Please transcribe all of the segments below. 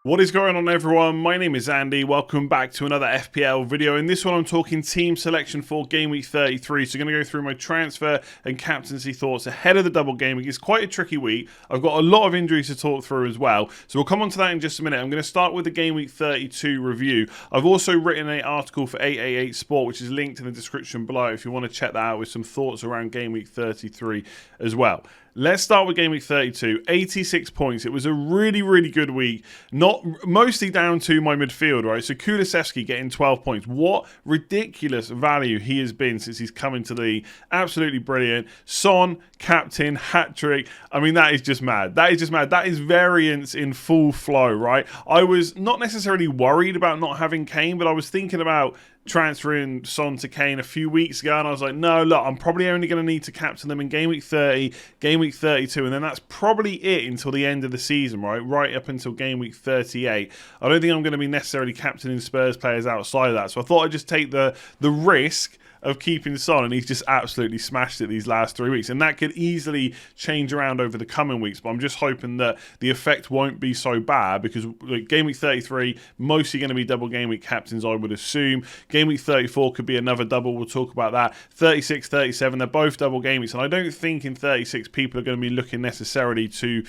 What is going on, everyone? My name is Andy. Welcome back to another FPL video. In this one, I'm talking team selection for Game Week 33. So I'm going to go through my transfer and captaincy thoughts ahead of the double game week. It's quite a tricky week. I've got a lot of injuries to talk through as well. So we'll come on to that in just a minute. I'm going to start with the Game Week 32 review. I've also written an article for 888 Sport, which is linked in the description below if you want to check that out with some thoughts around Game Week 33 as well. Let's start with Game Week 32, 86 points. It was a really, really good week, not mostly down to my midfield, right? So Kulusevski getting 12 points. What ridiculous value he has been since he's come into the league. Absolutely brilliant. Son, captain, hat-trick. I mean, that is just mad. That is just mad. That is variance in full flow, right? I was not necessarily worried about not having Kane, but I was thinking about transferring Son to Kane a few weeks ago, and I was like, no, look, I'm probably only going to need to captain them in Game Week 30, Game Week 32, and then that's probably it until the end of the season, right up until Game Week 38. I don't think I'm going to be necessarily captaining Spurs players outside of that, so I thought I'd just take the risk of keeping Son, and he's just absolutely smashed it these last 3 weeks, and that could easily change around over the coming weeks, but I'm just hoping that the effect won't be so bad, because Game Week 33 mostly going to be double game week captains, I would assume. Game Week 34 could be another double, we'll talk about that. 36, 37, they're both double game weeks, and I don't think in 36 people are going to be looking necessarily to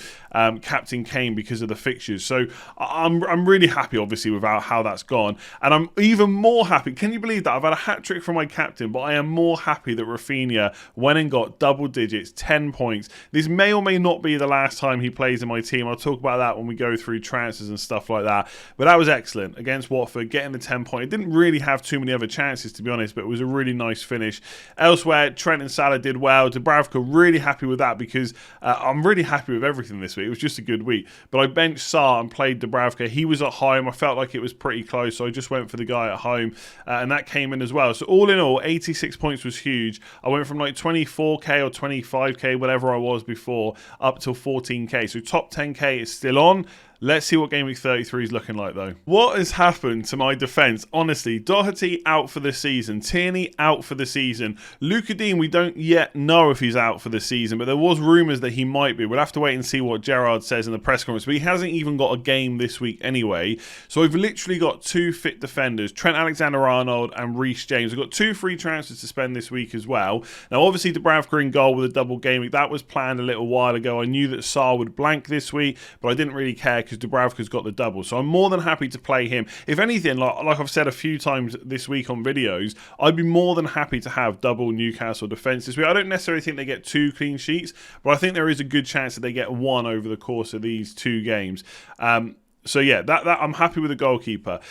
captain Kane because of the fixtures, so I'm really happy obviously with how that's gone, and I'm even more happy. Can you believe that? I've had a hat-trick from my captain, but I am more happy that Rafinha went and got double digits, 10 points. This may or may not be the last time he plays in my team. I'll talk about that when we go through transfers and stuff like that. But that was excellent against Watford, getting the 10 point. It didn't really have too many other chances, to be honest, but it was a really nice finish. Elsewhere, Trent and Salah did well. Dubravka, really happy with that, because I'm really happy with everything this week. It was just a good week. But I benched Salah and played Dubravka. He was at home. I felt like it was pretty close, so I just went for the guy at home, and that came in as well. So all in all, 86 points was huge. I went from like 24k or 25k, whatever I was before, up till 14k. So top 10k is still on. Let's see what Game Week 33 is looking like, though. What has happened to my defence? Honestly, Doherty out for the season. Tierney out for the season. Luca Dean, we don't yet know if he's out for the season, but there was rumours that he might be. We'll have to wait and see what Gerrard says in the press conference, but he hasn't even got a game this week anyway. So I've literally got two fit defenders, Trent Alexander-Arnold and Reece James. I've got two free transfers to spend this week as well. Now, obviously, Dubravka in goal with a double game week. That was planned a little while ago. I knew that Sarr would blank this week, but I didn't really care because Dubravka's got the double. So I'm more than happy to play him. If anything, like I've said a few times this week on videos, I'd be more than happy to have double Newcastle defence this week. I don't necessarily think they get 2 clean sheets, but I think there is a good chance that they get 1 over the course of these 2 games. So yeah, that I'm happy with the goalkeeper.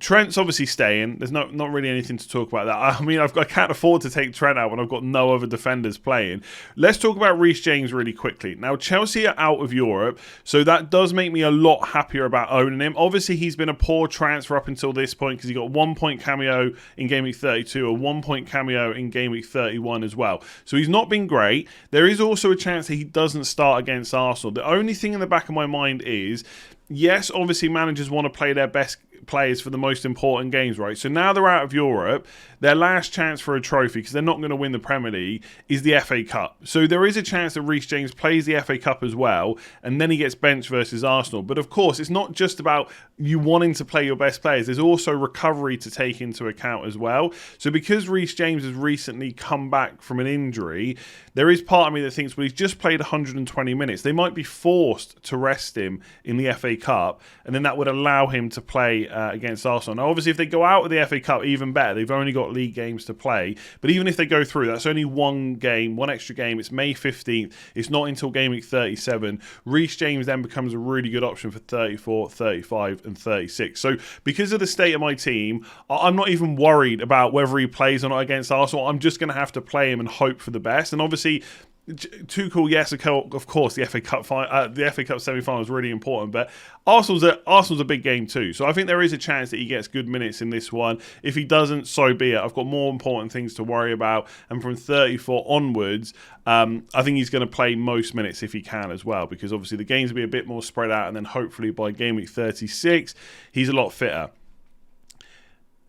Trent's obviously staying. There's not really anything to talk about that. I mean, I can't afford to take Trent out when I've got no other defenders playing. Let's talk about Reece James really quickly. Now, Chelsea are out of Europe, so that does make me a lot happier about owning him. Obviously, he's been a poor transfer up until this point because he got 1 point cameo in Game Week 32, a 1 point cameo in Game Week 31 as well. So he's not been great. There is also a chance that he doesn't start against Arsenal. The only thing in the back of my mind is, yes, obviously managers want to play their best players for the most important games, right? So now they're out of Europe, their last chance for a trophy, because they're not going to win the Premier League, is the FA Cup. So there is a chance that Reece James plays the FA Cup as well, and then he gets benched versus Arsenal. But of course, it's not just about you wanting to play your best players. There's also recovery to take into account as well. So because Reece James has recently come back from an injury, there is part of me that thinks, well, he's just played 120 minutes. They might be forced to rest him in the FA Cup, and then that would allow him to play against Arsenal. Now, obviously, if they go out of the FA Cup, even better. They've only got league games to play. But even if they go through, that's only one game, one extra game. It's May 15th. It's not until Game Week 37. Reece James then becomes a really good option for 34, 35, and 36. So because of the state of my team, I'm not even worried about whether he plays or not against Arsenal. I'm just going to have to play him and hope for the best. And obviously, Tuchel, yes, of course, the FA Cup semi-final is really important, but Arsenal's a big game too. So I think there is a chance that he gets good minutes in this one. If he doesn't, so be it. I've got more important things to worry about, and from 34 onwards, I think he's going to play most minutes if he can as well, because obviously the games will be a bit more spread out, and then hopefully by Game Week 36, he's a lot fitter.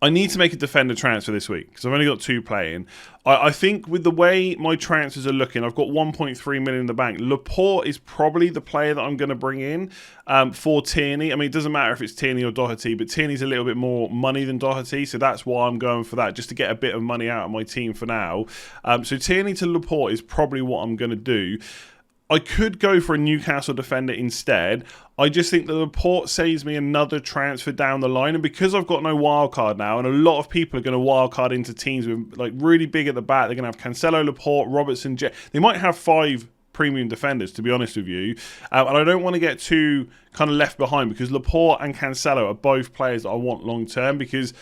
I need to make a defender transfer this week because I've only got 2 playing. I think with the way my transfers are looking, I've got 1.3 million in the bank. Laporte is probably the player that I'm going to bring in for Tierney. I mean, it doesn't matter if it's Tierney or Doherty, but Tierney's a little bit more money than Doherty, so that's why I'm going for that, just to get a bit of money out of my team for now. So Tierney to Laporte is probably what I'm going to do. I could go for a Newcastle defender instead. I just think that Laporte saves me another transfer down the line. And because I've got no wildcard now, and a lot of people are going to wildcard into teams with like really big at the back, they're going to have Cancelo, Laporte, Robertson, they might have 5 premium defenders, to be honest with you. And I don't want to get too kind of left behind because Laporte and Cancelo are both players that I want long term because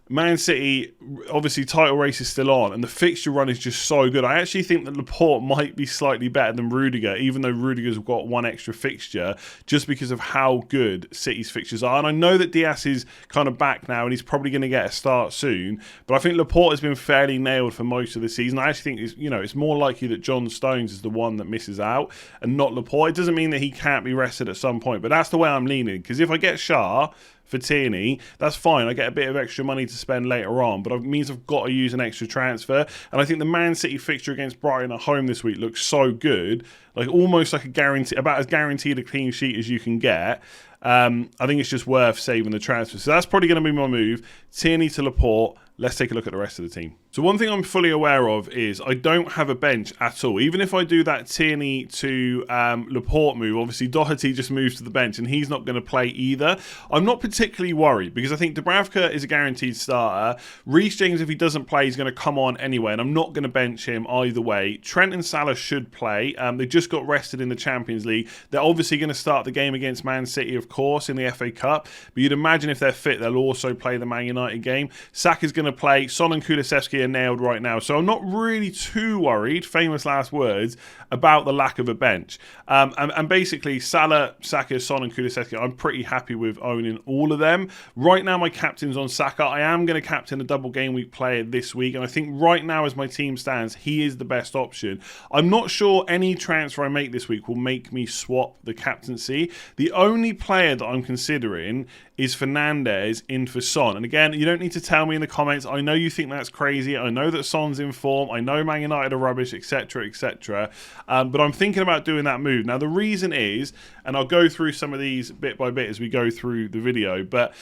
Man City, obviously, title race is still on, and the fixture run is just so good. I actually think that Laporte might be slightly better than Rudiger, even though Rudiger's got 1 extra fixture, just because of how good City's fixtures are. And I know that Diaz is kind of back now, and he's probably going to get a start soon. But I think Laporte has been fairly nailed for most of the season. I actually think it's more likely that John Stones is the one that misses out, and not Laporte. It doesn't mean that he can't be rested at some point, but that's the way I'm leaning. Because if I get Shah for Tierney, that's fine. I get a bit of extra money to spend later on, but it means I've got to use an extra transfer. And I think the Man City fixture against Brighton at home this week looks so good, like almost like a guarantee, about as guaranteed a clean sheet as you can get. I think it's just worth saving the transfer. So that's probably going to be my move. Tierney to Laporte. Let's take a look at the rest of the team. So one thing I'm fully aware of is I don't have a bench at all. Even if I do that Tierney to Laporte move, obviously Doherty just moves to the bench and he's not going to play either. I'm not particularly worried because I think Dubravka is a guaranteed starter. Reece James, if he doesn't play, he's going to come on anyway, and I'm not going to bench him either way. Trent and Salah should play. They just got rested in the Champions League. They're obviously going to start the game against Man City, of course, in the FA Cup, but you'd imagine if they're fit, they'll also play the Man United game. Saka's going to play. Son and Kulusevski are nailed right now, so I'm not really too worried, famous last words, about the lack of a bench. And basically, Salah, Saka, Son and Kulusevski, I'm pretty happy with owning all of them. Right now, my captain's on Saka. I am going to captain a double game week player this week, and I think right now, as my team stands, he is the best option. I'm not sure any transfer I make this week will make me swap the captaincy. The only player that I'm considering is Fernandes in for Son. And again, you don't need to tell me in the comments. I know you think that's crazy. I know that Son's in form. I know Man United are rubbish, etc., etc. But I'm thinking about doing that move. Now, the reason is, and I'll go through some of these bit by bit as we go through the video, but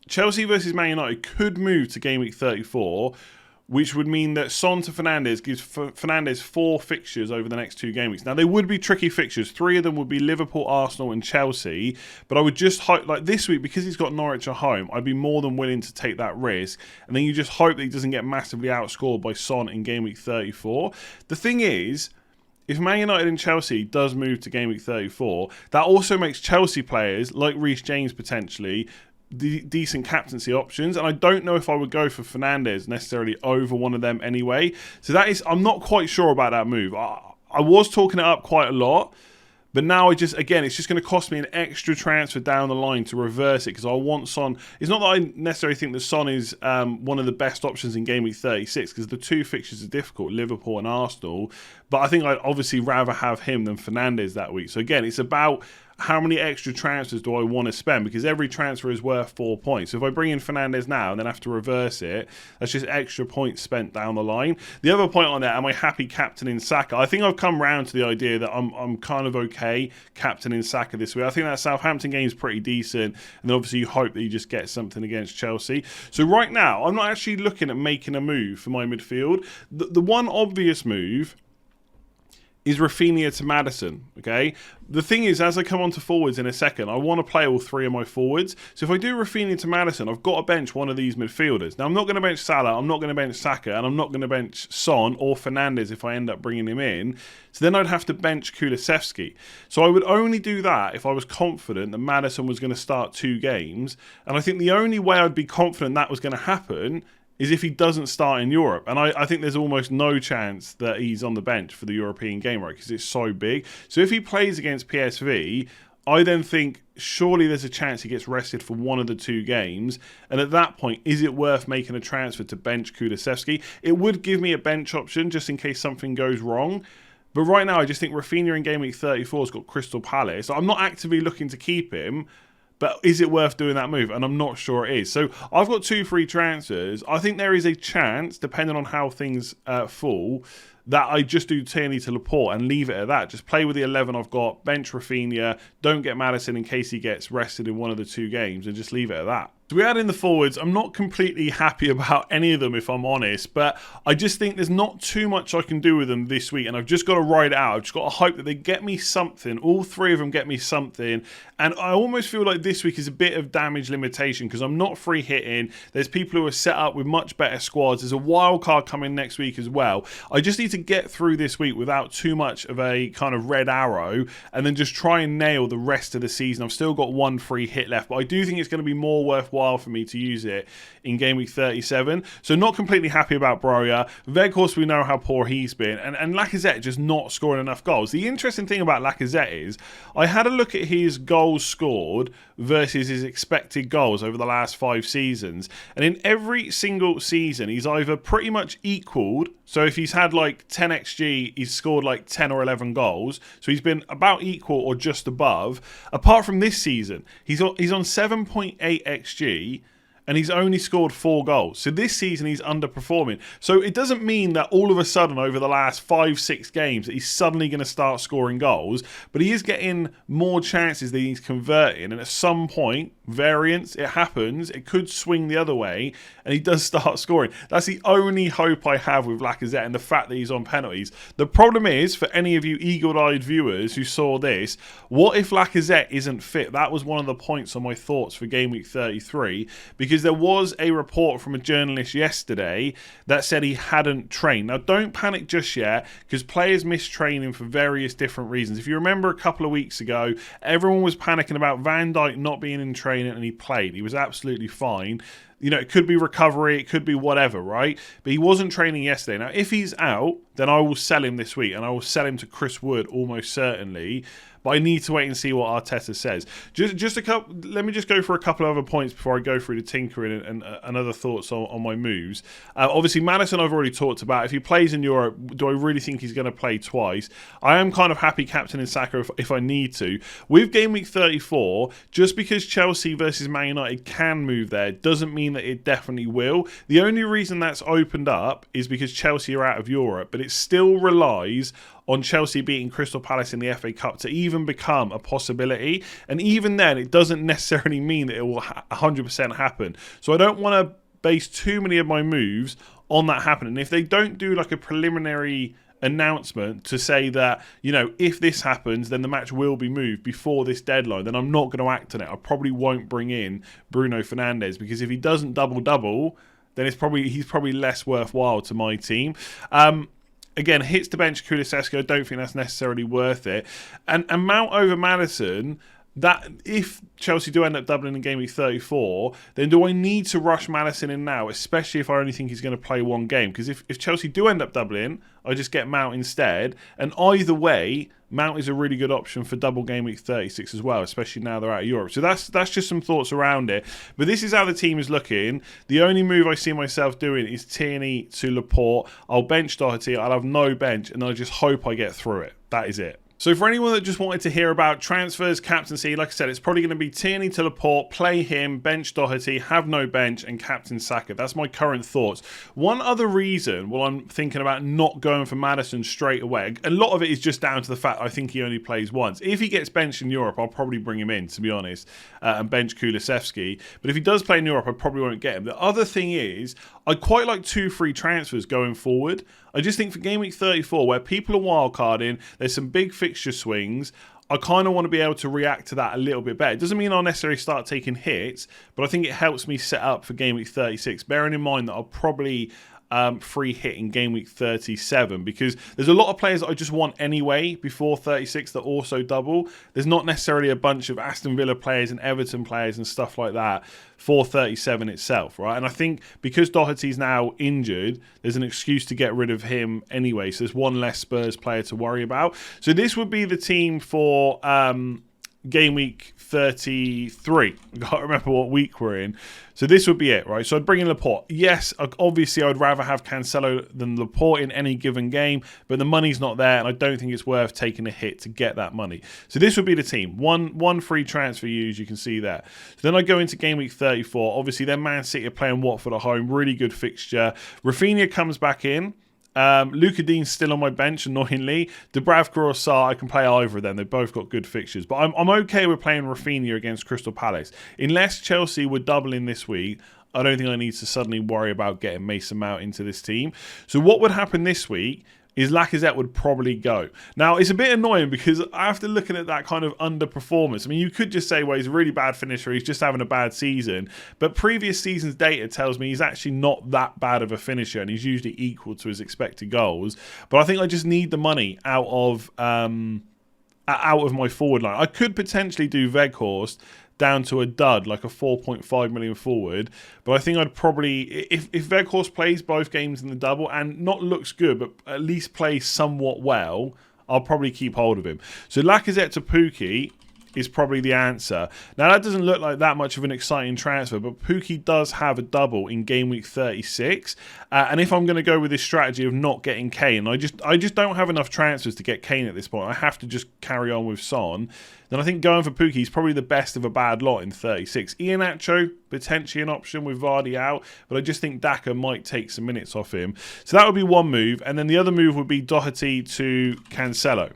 Chelsea versus Man United could move to Game Week 34, which would mean that Son to Fernandes gives Fernandes 4 fixtures over the next 2 game weeks. Now, they would be tricky fixtures. 3 of them would be Liverpool, Arsenal and Chelsea. But I would just hope, like this week, because he's got Norwich at home, I'd be more than willing to take that risk. And then you just hope that he doesn't get massively outscored by Son in Game Week 34. The thing is, if Man United and Chelsea does move to Game Week 34, that also makes Chelsea players, like Reece James potentially, decent captaincy options, and I don't know if I would go for Fernandes necessarily over one of them anyway. So that is, I'm not quite sure about that move. I was talking it up quite a lot, but now it's just going to cost me an extra transfer down the line to reverse it because I want Son. It's not that I necessarily think that Son is one of the best options in Game Week 36 because the 2 fixtures are difficult, Liverpool and Arsenal, but I think I'd obviously rather have him than Fernandes that week. So again, it's about how many extra transfers do I want to spend? Because every transfer is worth 4 points. So if I bring in Fernandes now and then have to reverse it, that's just extra points spent down the line. The other point on that, am I happy captaining Saka? I think I've come round to the idea that I'm kind of okay captaining Saka this week. I think that Southampton game is pretty decent. And then obviously you hope that you just get something against Chelsea. So right now, I'm not actually looking at making a move for my midfield. The one obvious move is Rafinha to Maddison, okay? The thing is, as I come on to forwards in a second, I want to play all 3 of my forwards. So if I do Rafinha to Maddison, I've got to bench one of these midfielders. Now, I'm not going to bench Salah, I'm not going to bench Saka, and I'm not going to bench Son or Fernandes if I end up bringing him in. So then I'd have to bench Kulusevski. So I would only do that if I was confident that Maddison was going to start 2 games. And I think the only way I'd be confident that was going to happen is if he doesn't start in Europe. And I think there's almost no chance that he's on the bench for the European game, right? Because it's so big. So if he plays against PSV, I then think surely there's a chance he gets rested for one of the 2 games. And at that point, is it worth making a transfer to bench Kulusevski? It would give me a bench option just in case something goes wrong. But right now, I just think Rafinha in Game Week 34 has got Crystal Palace. So I'm not actively looking to keep him. But is it worth doing that move? And I'm not sure it is. So I've got 2 free transfers. I think there is a chance, depending on how things fall, that I just do Tierney to Laporte and leave it at that. Just play with the 11 I've got, bench Rafinha, don't get Maddison in case he gets rested in one of the 2 games, and just leave it at that. So we add in the forwards. I'm not completely happy about any of them, if I'm honest, but I just think there's not too much I can do with them this week, and I've just got to ride it out. I've just got to hope that they get me something. All 3 of them get me something, and I almost feel like this week is a bit of damage limitation because I'm not free hitting. There's people who are set up with much better squads. There's a wild card coming next week as well. I just need to get through this week without too much of a kind of red arrow, and then just try and nail the rest of the season. I've still got 1 free hit left, but I do think it's going to be more worthwhile for me to use it in game week 37. So not completely happy about Broja. Weghorst, we know how poor he's been, and Lacazette just not scoring enough goals. The interesting thing about Lacazette is I had a look at his goals scored versus his expected goals over the last 5 seasons, and in every single season he's either pretty much equaled. So if he's had like 10 XG, he's scored like 10 or 11 goals. So he's been about equal or just above. Apart from this season, he's on 7.8 XG, and he's only scored 4 goals. So this season he's underperforming. So it doesn't mean that all of a sudden over the last 5-6 games that he's suddenly going to start scoring goals, but he is getting more chances than he's converting, and at some point, variance, it happens, it could swing the other way, and he does start scoring. That's the only hope I have with Lacazette, and the fact that he's on penalties. The problem is, for any of you eagle-eyed viewers who saw this, what if Lacazette isn't fit? That was one of the points on my thoughts for game week 33, because there was a report from a journalist yesterday that said he hadn't trained. Now, don't panic just yet, because players miss training for various different reasons. If you remember a couple of weeks ago, everyone was panicking about Van Dijk not being in training, and he played. He was absolutely fine. You know, it could be recovery, it could be whatever, right? But he wasn't training yesterday. Now, if he's out, then I will sell him this week, and I will sell him to Chris Wood almost certainly. But I need to wait and see what Arteta says. Just a couple. Let me just go for a couple of other points before I go through the tinkering and other thoughts on my moves. Obviously, Maddison I've already talked about. If he plays in Europe, do I really think he's going to play twice? I am kind of happy captaining Saka if I need to. With game week 34, just because Chelsea versus Man United can move there doesn't mean that it definitely will. The only reason that's opened up is because Chelsea are out of Europe, but it still relies on Chelsea beating Crystal Palace in the FA Cup to even become a possibility. And even then, it doesn't necessarily mean that it will 100% happen. So I don't want to base too many of my moves on that happening. If they don't do like a preliminary announcement to say that, you know, if this happens, then the match will be moved before this deadline, then I'm not going to act on it. I probably won't bring in Bruno Fernandes, because if he doesn't double-double, then he's probably less worthwhile to my team. Again, hits to bench Kulusevski. I don't think that's necessarily worth it. And Mount over Maddison, that if Chelsea do end up doubling in game week 34, then do I need to rush Maddison in now, especially if I only think he's going to play 1 game? Because if Chelsea do end up doubling, I just get Mount instead. And either way, Mount is a really good option for double game week 36 as well, especially now they're out of Europe. So that's just some thoughts around it. But this is how the team is looking. The only move I see myself doing is Tierney to Laporte. I'll bench Doherty. I'll have no bench, and I just hope I get through it. That is it. So for anyone that just wanted to hear about transfers, captaincy, like I said, it's probably going to be Tierney to Laporte, play him, bench Doherty, have no bench, and captain Saka. That's my current thoughts. One other reason, well, I'm thinking about not going for Maddison straight away, a lot of it is just down to the fact I think he only plays once. If he gets benched in Europe, I'll probably bring him in, to be honest, and bench Kulusevski. But if he does play in Europe, I probably won't get him. The other thing is, I quite like 2 free transfers going forward. I just think for game week 34, where people are wildcarding, there's some big fixture swings, I kind of want to be able to react to that a little bit better. It doesn't mean I'll necessarily start taking hits, but I think it helps me set up for game week 36, bearing in mind that I'll probably free hit in game week 37, because there's a lot of players that I just want anyway before 36 that also double. There's not necessarily a bunch of Aston Villa players and Everton players and stuff like that for 37 itself, right? And I think because Doherty's now injured, there's an excuse to get rid of him anyway, so there's one less Spurs player to worry about. So this would be the team for game week 33. I can't remember what week we're in. So this would be it, right? So I'd bring in Laporte. Yes, obviously I would rather have Cancelo than Laporte in any given game, but the money's not there, and I don't think it's worth taking a hit to get that money. So this would be the team. One free transfer used, you can see there. So then I go into game week 34. Obviously, then Man City are playing Watford at home. Really good fixture. Rafinha comes back in. Luka Dean's still on my bench, annoyingly. Dubravka or Sarr, I can play either of them. They've both got good fixtures. But I'm okay with playing Rafinha against Crystal Palace. Unless Chelsea were doubling this week, I don't think I need to suddenly worry about getting Mason Mount into this team. So what would happen this week is Lacazette would probably go. Now, it's a bit annoying because after looking at that kind of underperformance, I mean, you could just say, well, he's a really bad finisher, he's just having a bad season. But previous season's data tells me he's actually not that bad of a finisher, and he's usually equal to his expected goals. But I think I just need the money out of my forward line. I could potentially do Weghorst down to a dud, like a 4.5 million forward. But I think I'd probably, if Weghorst plays both games in the double and not looks good, but at least plays somewhat well, I'll probably keep hold of him. So Lacazette to Pukki is probably the answer. Now, that doesn't look like that much of an exciting transfer, but Pukki does have a double in game week 36. And if I'm going to go with this strategy of not getting Kane, I just don't have enough transfers to get Kane at this point. I have to just carry on with Son. Then I think going for Pukki is probably the best of a bad lot in 36. Iheanacho, potentially an option with Vardy out, but I just think Daka might take some minutes off him. So that would be one move. And then the other move would be Doherty to Cancelo.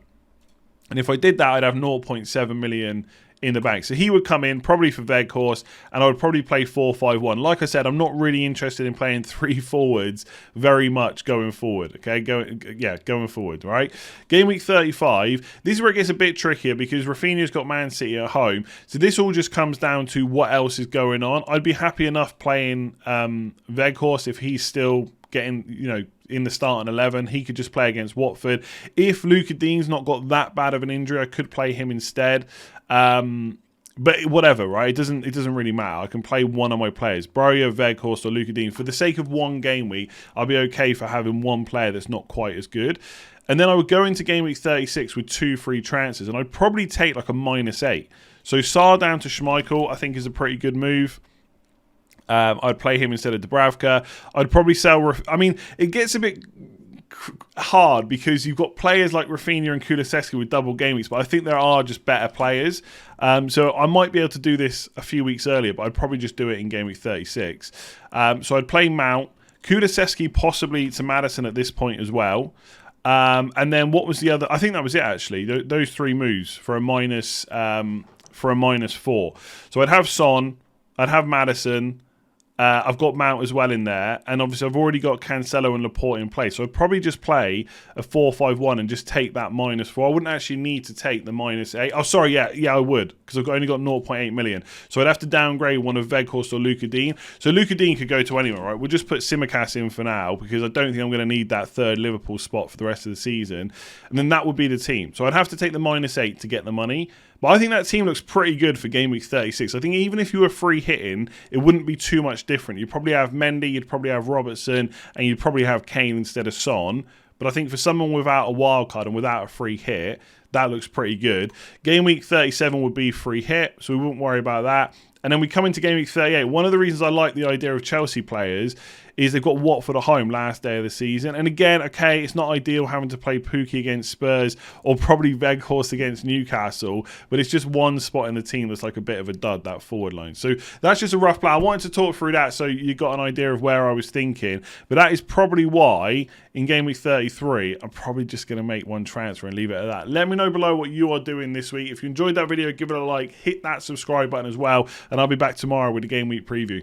And if I did that, I'd have 0.7 million in the bank. So he would come in probably for Weghorst, and I would probably play 4-5-1. Like I said, I'm not really interested in playing 3 forwards very much going forward. Okay, going forward, right? Game week 35. This is where it gets a bit trickier because Rafinha's got Man City at home. So this all just comes down to what else is going on. I'd be happy enough playing Weghorst if he's still getting, in the starting 11. He could just play against Watford. If Luka Dean's not got that bad of an injury, I could play him instead. But whatever, right? It doesn't really matter. I can play one of my players, Broja, Weghorst, or Luka Dean. For the sake of one game week, I'll be okay for having one player that's not quite as good. And then I would go into game week 36 with 2 free transfers, and I'd probably take like a -8. So Sarr down to Schmeichel, I think is a pretty good move. I'd play him instead of Dubravka. I'd probably sell... it gets a bit hard because you've got players like Rafinha and Kulusevski with double game weeks, but I think there are just better players. So I might be able to do this a few weeks earlier, but I'd probably just do it in game week 36. So I'd play Mount, Kulusevski possibly to Maddison at this point as well. And then what was the other... I think that was it, actually. Those 3 moves for a -4. So I'd have Son, I'd have Maddison... I've got Mount as well in there, and obviously I've already got Cancelo and Laporte in place, so I'd probably just play a 4-5-1 and just take that -4. I wouldn't actually need to take the -8. Oh, sorry, yeah, I would, because I've only got 0.8 million, so I'd have to downgrade one of Weghorst or Luka Dean. So Luka Dean could go to anyone, right? We'll just put Tsimikas in for now, because I don't think I'm going to need that third Liverpool spot for the rest of the season, and then that would be the team. So I'd have to take the -8 to get the money. But I think that team looks pretty good for game week 36. I think even if you were free hitting, it wouldn't be too much different. You'd probably have Mendy, you'd probably have Robertson, and you'd probably have Kane instead of Son. But I think for someone without a wild card and without a free hit, that looks pretty good. Game week 37 would be free hit, so we wouldn't worry about that. And then we come into game week 38. One of the reasons I like the idea of Chelsea players is they've got Watford at home last day of the season. And again, okay, it's not ideal having to play Pukki against Spurs or probably Weghorst against Newcastle, but it's just one spot in the team that's like a bit of a dud, that forward line. So that's just a rough plan. I wanted to talk through that so you got an idea of where I was thinking, but that is probably why in game week 33, I'm probably just going to make one transfer and leave it at that. Let me know below what you are doing this week. If you enjoyed that video, give it a like, hit that subscribe button as well, and I'll be back tomorrow with a game week preview.